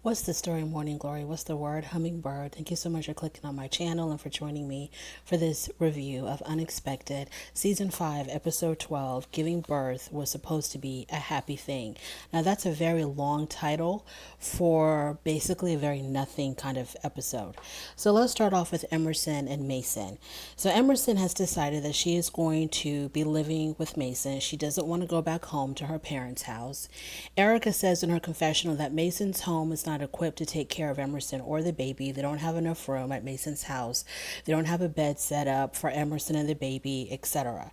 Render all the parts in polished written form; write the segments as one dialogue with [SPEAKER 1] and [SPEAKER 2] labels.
[SPEAKER 1] What's the story, Morning Glory? What's the word? Hummingbird. Thank you so much for clicking on my channel and for joining me for this review of Unexpected. Season 5, Episode 12, Giving Birth Was Supposed to Be a Happy Thing. Now, that's a very long title for basically a very nothing kind of episode. So let's start off with Emerson and Mason. So Emerson has decided that she is going to be living with Mason. She doesn't want to go back home to her parents' house. Erica says in her confessional that Mason's home is not equipped to take care of Emerson or the baby. They don't have enough room at Mason's house. They don't have a bed set up for Emerson and the baby, etc.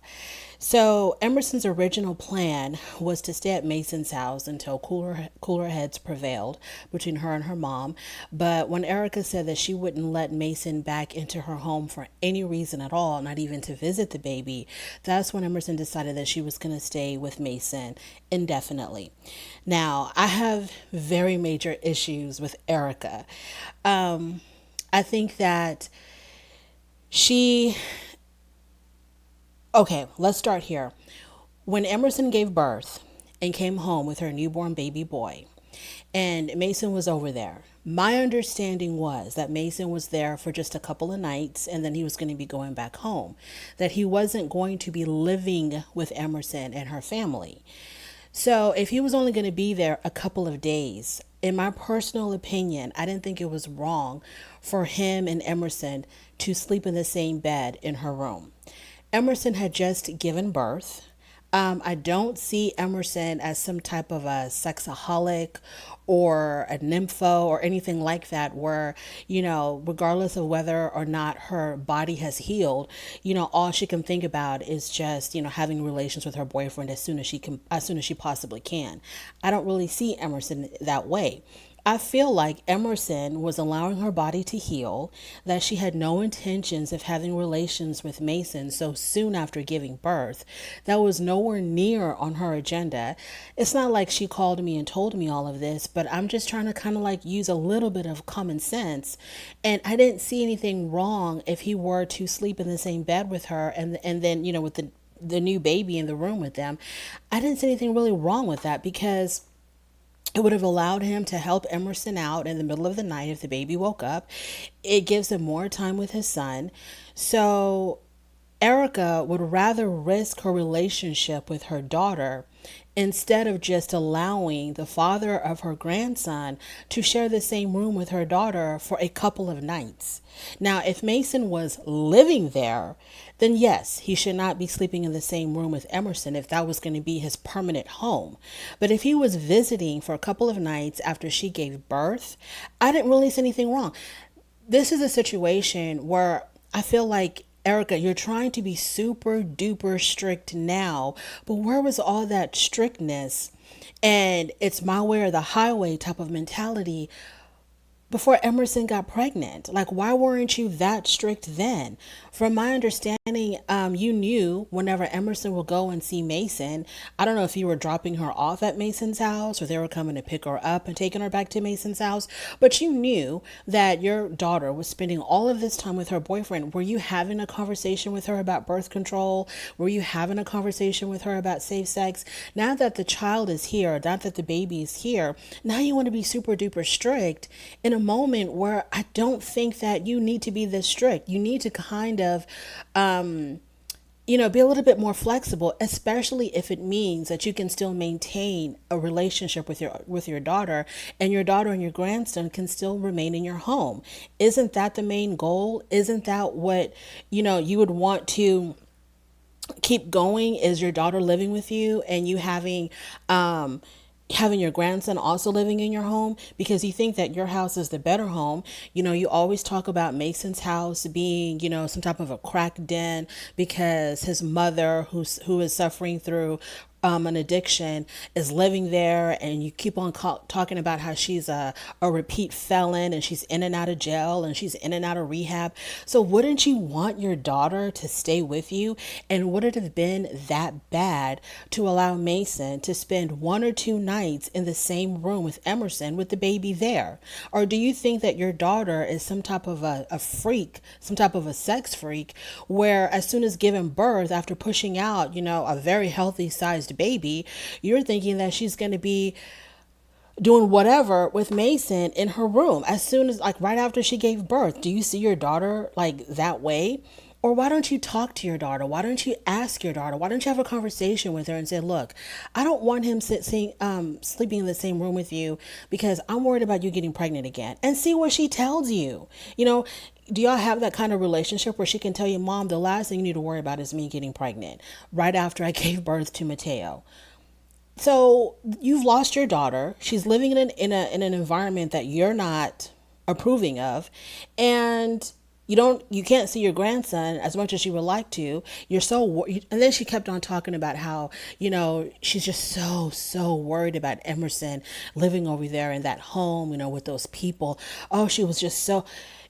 [SPEAKER 1] So Emerson's original plan was to stay at Mason's house until cooler heads prevailed between her and her mom. But when Erica said that she wouldn't let Mason back into her home for any reason at all, not even to visit the baby, that's when Emerson decided that she was going to stay with Mason indefinitely. Now, I have very major issues with Erica. I think that she Okay, let's start here. When Emerson gave birth and came home with her newborn baby boy, and Mason was over there, my understanding was that Mason was there for just a couple of nights and then he was going to be going back home, that he wasn't going to be living with Emerson and her family. So if he was only going to be there a couple of days, in my personal opinion, I didn't think it was wrong for him and Emerson to sleep in the same bed in her room. Emerson had just given birth. I don't see Emerson as some type of a sexaholic or a nympho or anything like that, where, regardless of whether or not her body has healed, all she can think about is just, having relations with her boyfriend as soon as she possibly can. I don't really see Emerson that way. I feel like Emerson was allowing her body to heal, that she had no intentions of having relations with Mason so soon after giving birth. That was nowhere near on her agenda. It's not like she called me and told me all of this, but I'm just trying to kind of like use a little bit of common sense. And I didn't see anything wrong if he were to sleep in the same bed with her and then, with the new baby in the room with them. I didn't see anything really wrong with that, because it would have allowed him to help Emerson out in the middle of the night if the baby woke up. It gives him more time with his son. So Erica would rather risk her relationship with her daughter instead of just allowing the father of her grandson to share the same room with her daughter for a couple of nights. Now, if Mason was living there, then yes, he should not be sleeping in the same room with Emerson if that was going to be his permanent home. But if he was visiting for a couple of nights after she gave birth, I didn't really see anything wrong. This is a situation where I feel like, Erica, you're trying to be super duper strict now, but where was all that strictness and it's my way or the highway type of mentality before Emerson got pregnant? Like, why weren't you that strict then? From my understanding, you knew whenever Emerson would go and see Mason. I don't know if you were dropping her off at Mason's house or they were coming to pick her up and taking her back to Mason's house, but you knew that your daughter was spending all of this time with her boyfriend. Were you having a conversation with her about birth control? Were you having a conversation with her about safe sex? Now that the child is here, now that the baby is here, now you want to be super duper strict in a moment where I don't think that you need to be this strict. You need to kind of, be a little bit more flexible, especially if it means that you can still maintain a relationship with your daughter, and your grandson can still remain in your home. Isn't that the main goal? Isn't that what, you would want to keep going, is your daughter living with you and you having your grandson also living in your home, because you think that your house is the better home. You always talk about Mason's house being, some type of a crack den because his mother, who is suffering through an addiction, is living there, and you keep on talking about how she's a repeat felon and she's in and out of jail and she's in and out of rehab. So wouldn't you want your daughter to stay with you? And would it have been that bad to allow Mason to spend 1 or 2 nights in the same room with Emerson with the baby there? Or do you think that your daughter is some type of a freak, some type of a sex freak, where as soon as giving birth, after pushing out, a very healthy sized baby, you're thinking that she's going to be doing whatever with Mason in her room as soon as, like, right after she gave birth. Do you see your daughter like that way? Or why don't you talk to your daughter? Why don't you ask your daughter? Why don't you have a conversation with her and say, look, I don't want him sleeping in the same room with you because I'm worried about you getting pregnant again. And see what she tells you. You know, do y'all have that kind of relationship where she can tell you, Mom, the last thing you need to worry about is me getting pregnant right after I gave birth to Mateo? So you've lost your daughter. She's living in an environment that you're not approving of, and you can't see your grandson as much as you would like to. You're and then she kept on talking about how, she's just so worried about Emerson living over there in that home, with those people. Oh, she was just so.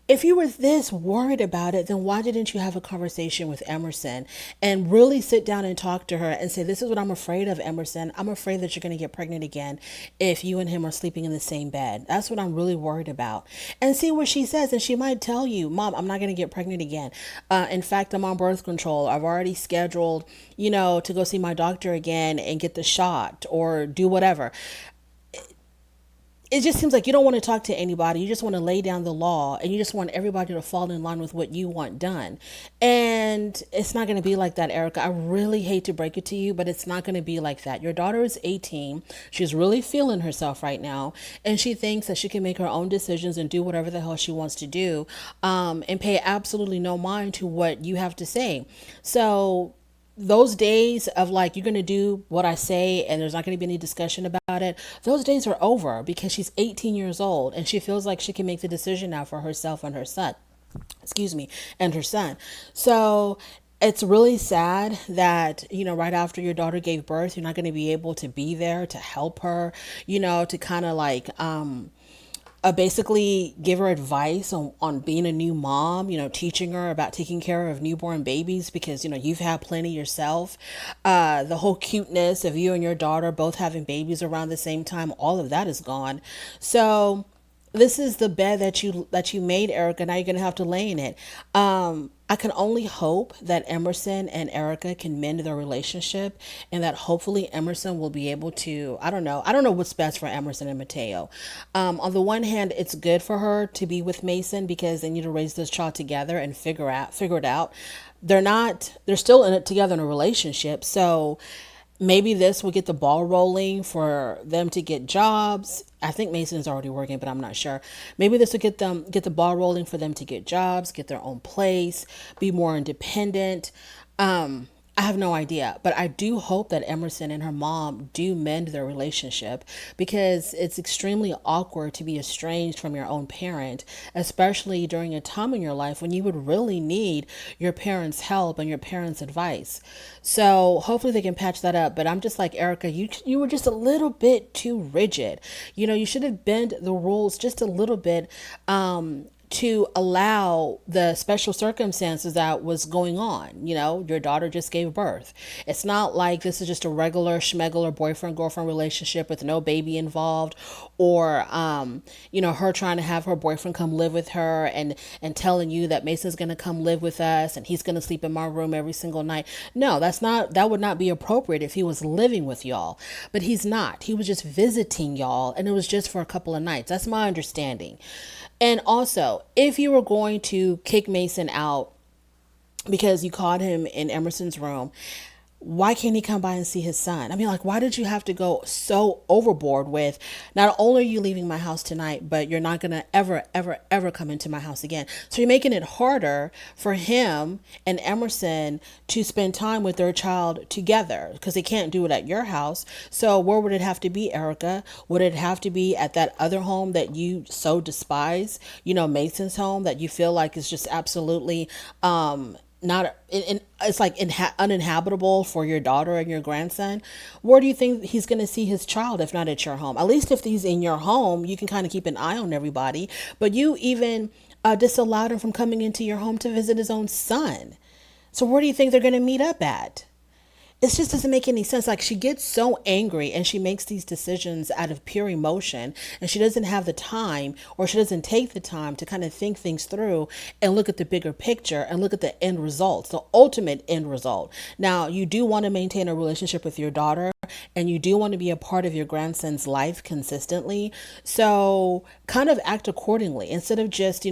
[SPEAKER 1] If you were this worried about it, then why didn't you have a conversation with Emerson and really sit down and talk to her and say, this is what I'm afraid of, Emerson. I'm afraid that you're going to get pregnant again if you and him are sleeping in the same bed. That's what I'm really worried about. And see what she says. And she might tell you, Mom, I'm not going to get pregnant again. In fact, I'm on birth control. I've already scheduled, to go see my doctor again and get the shot or do whatever. It just seems like you don't want to talk to anybody. You just want to lay down the law and you just want everybody to fall in line with what you want done. And it's not going to be like that, Erica. I really hate to break it to you, but it's not going to be like that. Your daughter is 18. She's really feeling herself right now. And she thinks that she can make her own decisions and do whatever the hell she wants to do, and pay absolutely no mind to what you have to say. So those days of like, you're going to do what I say and there's not going to be any discussion about it, those days are over because she's 18 years old and she feels like she can make the decision now for herself and her son. Excuse me, and her son. So it's really sad that, right after your daughter gave birth, you're not going to be able to be there to help her, to kind of like, basically give her advice on being a new mom, teaching her about taking care of newborn babies because, you've had plenty yourself. The whole cuteness of you and your daughter both having babies around the same time, all of that is gone. So this is the bed that you made, Erica. Now you're going to have to lay in it. I can only hope that Emerson and Erica can mend their relationship and that hopefully Emerson will be able to, I don't know what's best for Emerson and Mateo. On the one hand, it's good for her to be with Mason because they need to raise this child together and figure it out. They're still in it together in a relationship. So maybe this will get the ball rolling for them to get jobs. I think Mason is already working, but I'm not sure. Maybe this will get the ball rolling for them to get jobs, get their own place, be more independent. I have no idea, but I do hope that Emerson and her mom do mend their relationship because it's extremely awkward to be estranged from your own parent, especially during a time in your life when you would really need your parents' help and your parents' advice. So hopefully they can patch that up. But I'm just like, Erica, you were just a little bit too rigid. You should have bent the rules just a little bit, to allow the special circumstances that was going on. Your daughter just gave birth. It's not like this is just a regular schmegular boyfriend-girlfriend relationship with no baby involved, or, her trying to have her boyfriend come live with her and telling you that Mason's going to come live with us and he's going to sleep in my room every single night. No, that would not be appropriate if he was living with y'all, but he's not. He was just visiting y'all and it was just for a couple of nights. That's my understanding. And also, if you were going to kick Mason out because you caught him in Emerson's room, why can't he come by and see his son? I mean, like, why did you have to go so overboard with, not only are you leaving my house tonight, but you're not going to ever come into my house again. So you're making it harder for him and Emerson to spend time with their child together because they can't do it at your house. So where would it have to be, Erica? Would it have to be at that other home that you so despise, Mason's home, that you feel like is just absolutely, not it's like uninhabitable for your daughter and your grandson? Where do you think he's going to see his child if not at your home? At least if he's in your home, you can kind of keep an eye on everybody. But you even disallowed him from coming into your home to visit his own son. So where do you think they're going to meet up at? it just doesn't make any sense. Like, she gets so angry and she makes these decisions out of pure emotion, and she doesn't have the time, or she doesn't take the time to kind of think things through and look at the bigger picture and look at the end results, the ultimate end result. Now, you do want to maintain a relationship with your daughter, and you do want to be a part of your grandson's life consistently. So kind of act accordingly instead of just,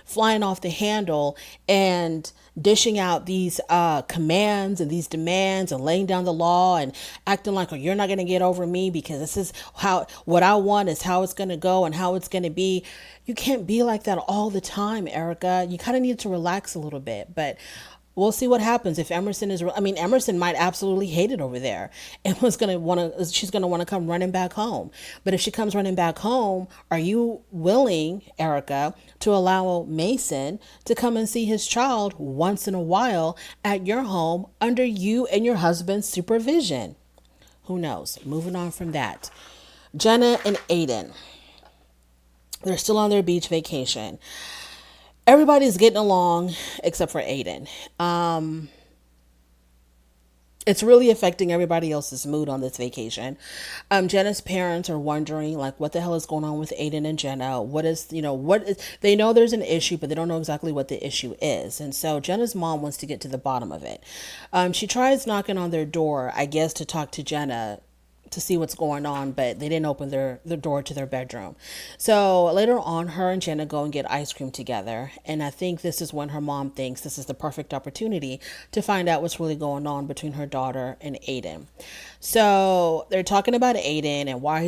[SPEAKER 1] flying off the handle and dishing out these commands and these demands and laying down the law and acting like, oh, you're not going to get over me because this is how, what I want is how it's going to go and how it's going to be. You can't be like that all the time, Erica. You kind of need to relax a little bit. But we'll see what happens if Emerson is. I mean, Emerson might absolutely hate it over there, and was gonna want to. She's gonna want to come running back home. But if she comes running back home, are you willing, Erica, to allow Mason to come and see his child once in a while at your home under you and your husband's supervision? Who knows? Moving on from that, Jenna and Aiden. They're still on their beach vacation. Everybody's getting along except for Aiden. It's really affecting everybody else's mood on this vacation. Jenna's parents are wondering, like, what the hell is going on with Aiden and Jenna? What is, what is, they know there's an issue, but they don't know exactly what the issue is. And so Jenna's mom wants to get to the bottom of it. She tries knocking on their door, I guess, to talk to Jenna to see what's going on, but they didn't open the door to their bedroom. So later on, her and Jenna go and get ice cream together. And I think this is when her mom thinks this is the perfect opportunity to find out what's really going on between her daughter and Aiden. So they're talking about Aiden and why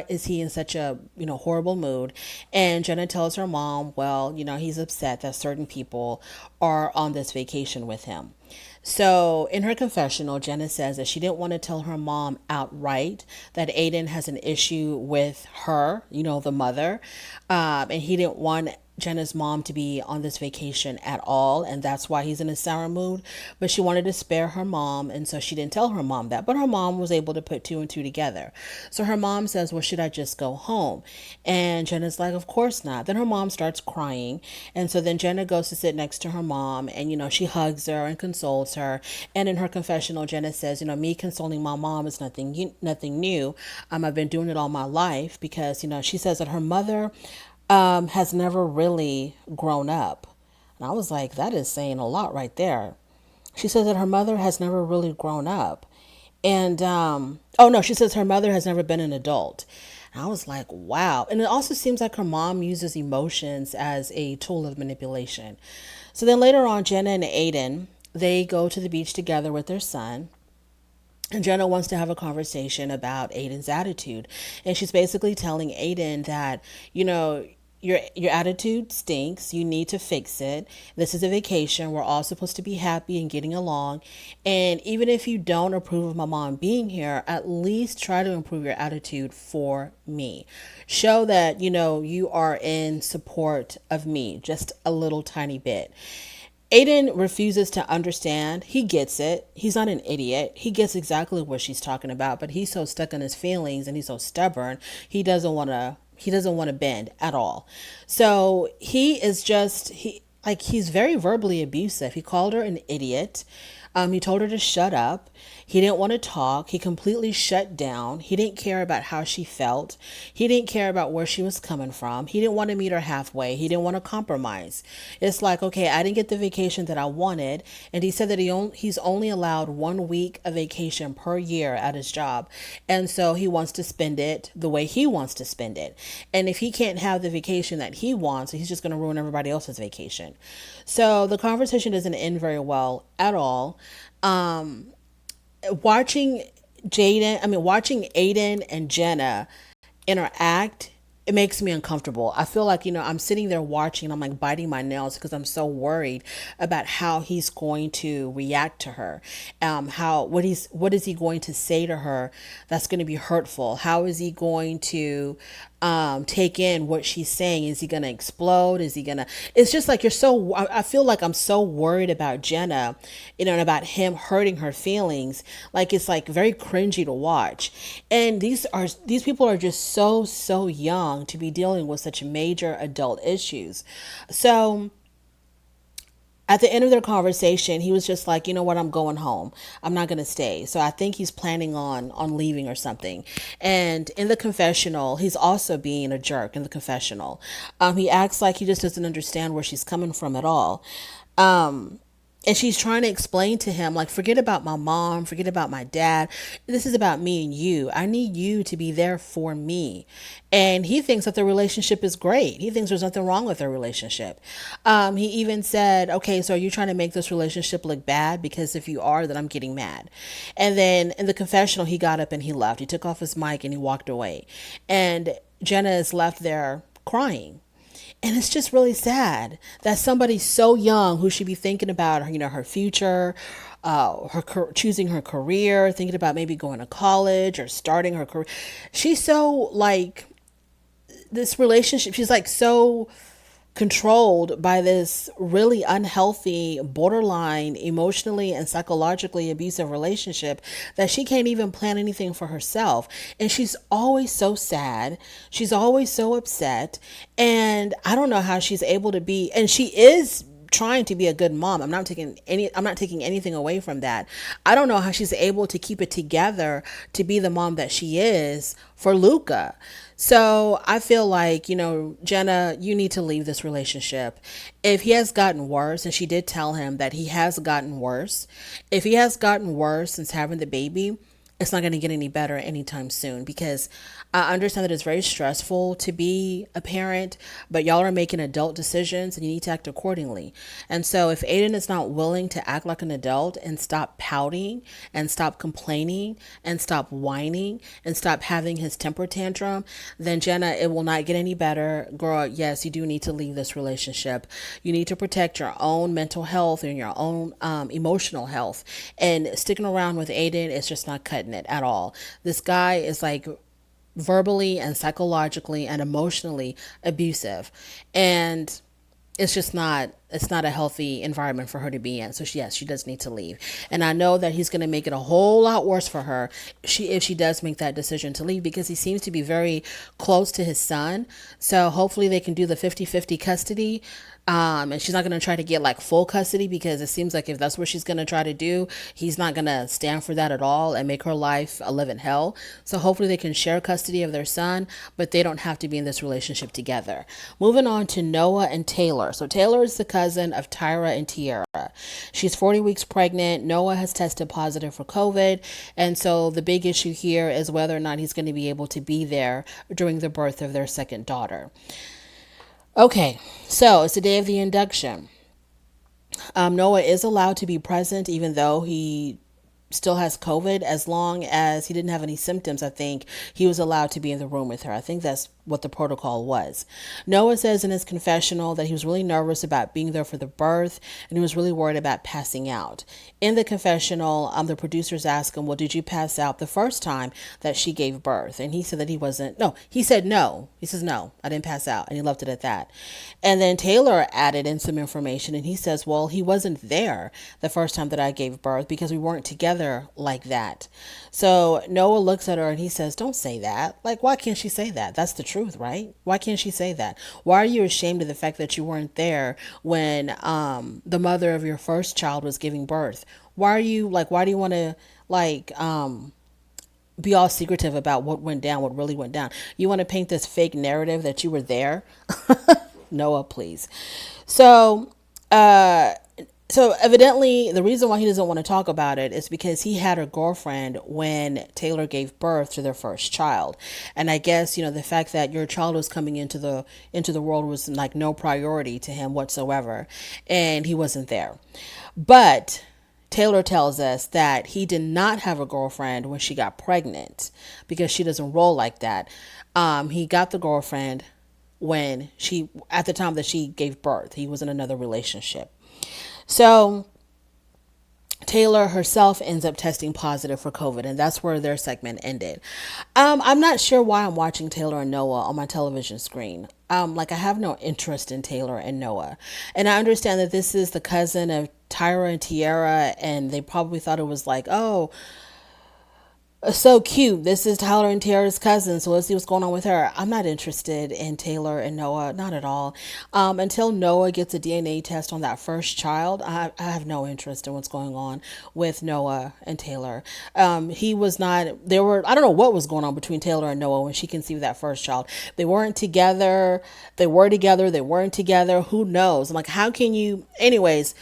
[SPEAKER 1] is he in such a horrible mood. And Jenna tells her mom, well, he's upset that certain people are on this vacation with him. So in her confessional, Jenna says that she didn't want to tell her mom outright that Aiden has an issue with her, the mother, and he didn't want Jenna's mom to be on this vacation at all, and that's why he's in a sour mood. But she wanted to spare her mom, and so she didn't tell her mom that. But her mom was able to put two and two together. So her mom says, well, should I just go home? And Jenna's like, of course not. Then her mom starts crying, and so then Jenna goes to sit next to her mom, and she hugs her and consoles her. And in her confessional, Jenna says, me consoling my mom is nothing new. I've been doing it all my life because she says that her mother has never really grown up. And I was like, that is saying a lot right there. She says that her mother has never really grown up. And, oh no, she says her mother has never been an adult. And I was like, wow. And it also seems like her mom uses emotions as a tool of manipulation. So then later on, Jenna and Aiden, they go to the beach together with their son. And Jenna wants to have a conversation about Aiden's attitude. And she's basically telling Aiden that, your attitude stinks. You need to fix it. This is a vacation. We're all supposed to be happy and getting along. And even if you don't approve of my mom being here, at least try to improve your attitude for me. Show that, you are in support of me just a little tiny bit. Aiden refuses to understand. He gets it. He's not an idiot. He gets exactly what she's talking about, but he's so stuck in his feelings and he's so stubborn. He doesn't want to bend at all. So he's very verbally abusive. He called her an idiot. He told her to shut up. He didn't want to talk. He completely shut down. He didn't care about how she felt. He didn't care about where she was coming from. He didn't want to meet her halfway. He didn't want to compromise. It's like, okay, I didn't get the vacation that I wanted. And he said that he's only allowed 1 week of vacation per year at his job. And so he wants to spend it the way he wants to spend it. And if he can't have the vacation that he wants, he's just going to ruin everybody else's vacation. So the conversation doesn't end very well at all. Watching Aiden and Jenna interact, it makes me uncomfortable. I feel like, I'm sitting there watching and I'm like biting my nails because I'm so worried about how he's going to react to her. What is he going to say to her that's going to be hurtful? How is he going to take in what she's saying? Is he going to explode? It's just like I feel like I'm so worried about Jenna, and about him hurting her feelings. Like, it's like very cringy to watch. And these people are just so young to be dealing with such major adult issues. So At the end of their conversation, he was just like, you know what, I'm going home. I'm not going to stay. So I think he's planning on leaving or something. And in the confessional, he's also being a jerk in the confessional. He acts like he just doesn't understand where she's coming from at all. Um, and she's trying to explain to him, like, forget about my mom, forget about my dad. This is about me and you. I need you to be there for me. And he thinks that the relationship is great. He thinks there's nothing wrong with their relationship. He even said, okay, so are you trying to make this relationship look bad? Because if you are, then I'm getting mad. And then in the confessional, he got up and he left. He took off his mic and he walked away. And Jenna is left there crying. And it's just really sad that somebody so young who should be thinking about, her future, choosing her career, thinking about maybe going to college or starting her career. She's so like this relationship. She's like so controlled by this really unhealthy, borderline, emotionally and psychologically abusive relationship that she can't even plan anything for herself. And she's always so sad. She's always so upset. And I don't know how she's able to be, and she is trying to be a good mom. I'm not taking anything away from that. I don't know how she's able to keep it together to be the mom that she is for Luca. So I feel like, Jenna, you need to leave this relationship. If he has gotten worse, and she did tell him that he has gotten worse, if he has gotten worse since having the baby, it's not going to get any better anytime soon, because I understand that it's very stressful to be a parent, but y'all are making adult decisions and you need to act accordingly. And so if Aiden is not willing to act like an adult and stop pouting and stop complaining and stop whining and stop having his temper tantrum, then Jenna, it will not get any better. Girl, yes, you do need to leave this relationship. You need to protect your own mental health and your own emotional health. And sticking around with Aiden is just not cutting it at all. This guy is like verbally and psychologically and emotionally abusive, and it's not a healthy environment for her to be in. So yes, she does need to leave. And I know that he's going to make it a whole lot worse for her if she does make that decision to leave, because he seems to be very close to his son. So hopefully they can do the 50-50 custody. And she's not going to try to get like full custody, because it seems like if that's what she's going to try to do, he's not going to stand for that at all and make her life a living hell. So hopefully they can share custody of their son, but they don't have to be in this relationship together. Moving on to Noah and Taylor. So Taylor is the cousin of Tyra and Tiara. She's 40 weeks pregnant. Noah has tested positive for COVID. And so the big issue here is whether or not he's going to be able to be there during the birth of their second daughter. Okay, so it's the day of the induction. Noah is allowed to be present even though he still has COVID, as long as he didn't have any symptoms. I think he was allowed to be in the room with her. I think that's what the protocol was. Noah says in his confessional that he was really nervous about being there for the birth, and he was really worried about passing out. In the confessional, the producers asked him, well, did you pass out the first time that she gave birth? And he said that he wasn't. No, he said no. He says, no, I didn't pass out. And he left it at that. And then Taylor added in some information, and he says, well, he wasn't there the first time that I gave birth because we weren't together like that. So Noah looks at her and he says, don't say that. Like, why can't she say that? That's the truth, right? Why can't she say that? Why are you ashamed of the fact that you weren't there when the mother of your first child was giving birth? Why do you want to be all secretive about what went down, what really went down? You want to paint this fake narrative that you were there? Noah, please. So evidently the reason why he doesn't want to talk about it is because he had a girlfriend when Taylor gave birth to their first child. And I guess, the fact that your child was coming into the world was like no priority to him whatsoever. And he wasn't there. But Taylor tells us that he did not have a girlfriend when she got pregnant, because she doesn't roll like that. He got the girlfriend at the time that she gave birth. He was in another relationship. So Taylor herself ends up testing positive for COVID, and that's where their segment ended. I'm not sure why I'm watching Taylor and Noah on my television screen. I have no interest in Taylor and Noah. And I understand that this is the cousin of Tyra and Tiara, and they probably thought it was like, oh, So cute. This is Tyler and Tara's cousin, so let's see what's going on with her. I'm not interested in Taylor and Noah, not at all. Until Noah gets a DNA test on that first child, I have no interest in what's going on with Noah and Taylor. He was not, there were, I don't know what was going on between Taylor and Noah when she conceived that first child. They weren't together, they were together, they weren't together, who knows? I'm like, how can you, anyways,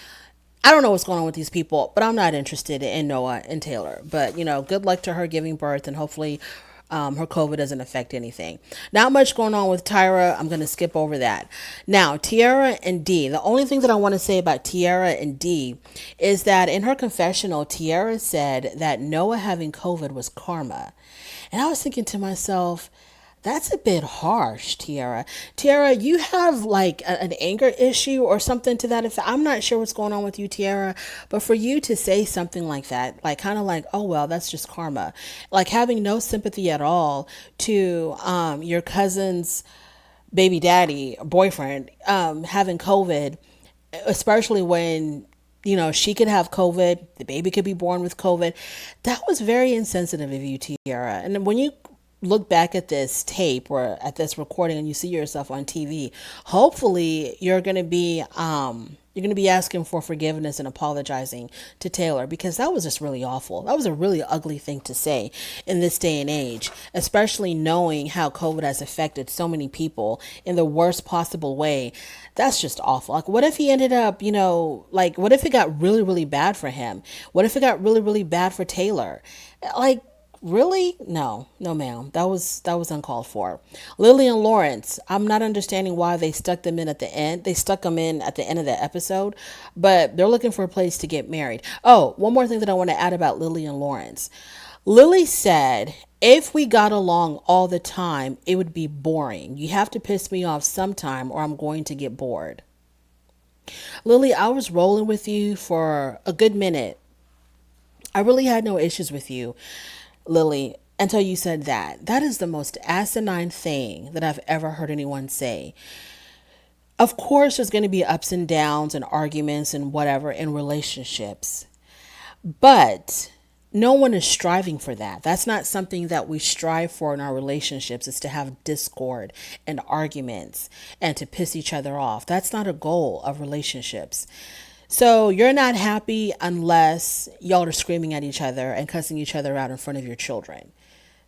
[SPEAKER 1] I don't know what's going on with these people, but I'm not interested in Noah and Taylor. But, good luck to her giving birth, and hopefully her COVID doesn't affect anything. Not much going on with Tyra. I'm going to skip over that. Now, Tiara and Dee. The only thing that I want to say about Tiara and Dee is that in her confessional, Tiara said that Noah having COVID was karma. And I was thinking to myself, that's a bit harsh, Tiara. Tiara, you have like an anger issue or something to that effect. I'm not sure what's going on with you, Tiara, but for you to say something like that, like kind of like, oh, well, that's just karma, like having no sympathy at all to your cousin's baby daddy, boyfriend, having COVID, especially when she could have COVID, the baby could be born with COVID. That was very insensitive of you, Tiara. And when you look back at this tape or at this recording and you see yourself on TV, hopefully you're going to be asking for forgiveness and apologizing to Taylor, because that was just really awful. That was a really ugly thing to say in this day and age, especially knowing how COVID has affected so many people in the worst possible way. That's just awful. Like, what if he ended up, like, what if it got really, really bad for him? What if it got really, really bad for Taylor? Like, really? No, no, ma'am. That was uncalled for. Lily and Lawrence. I'm not understanding why they stuck them in at the end. They stuck them in at the end of the episode, but they're looking for a place to get married. Oh, one more thing that I want to add about Lily and Lawrence. Lily said, if we got along all the time, it would be boring. You have to piss me off sometime or I'm going to get bored. Lily, I was rolling with you for a good minute. I really had no issues with you, Lily, until you said that. That is the most asinine thing that I've ever heard anyone say. Of course, there's going to be ups and downs and arguments and whatever in relationships, but no one is striving for that. That's not something that we strive for in our relationships, is to have discord and arguments and to piss each other off. That's not a goal of relationships. So you're not happy unless y'all are screaming at each other and cussing each other out in front of your children.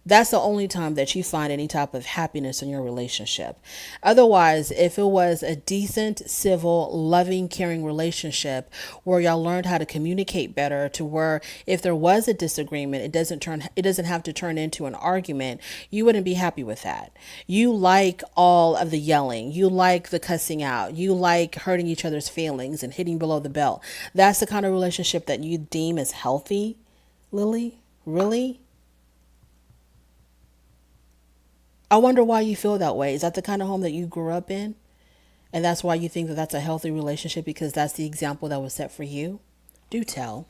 [SPEAKER 1] That's the only time that you find any type of happiness in your relationship. Otherwise, if it was a decent, civil, loving, caring relationship where y'all learned how to communicate better, to where if there was a disagreement, it doesn't have to turn into an argument, you wouldn't be happy with that. You like all of the yelling, you like the cussing out, you like hurting each other's feelings and hitting below the belt. That's the kind of relationship that you deem as healthy, Lily? Really? I wonder why you feel that way. Is that the kind of home that you grew up in? And that's why you think that that's a healthy relationship, because that's the example that was set for you? Do tell.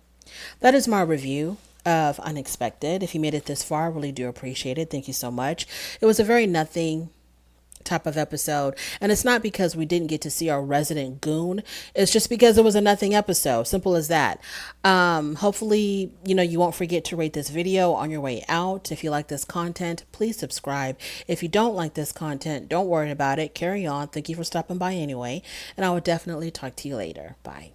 [SPEAKER 1] That is my review of Unexpected. If you made it this far, I really do appreciate it. Thank you so much. It was a very nothing type of episode, and it's not because we didn't get to see our resident goon. It's just because it was a nothing episode. Simple as that. Hopefully you won't forget to rate this video on your way out. If you like this content, please subscribe. If you don't like this content, don't worry about it, carry on. Thank you for stopping by anyway, and I will definitely talk to you later. Bye.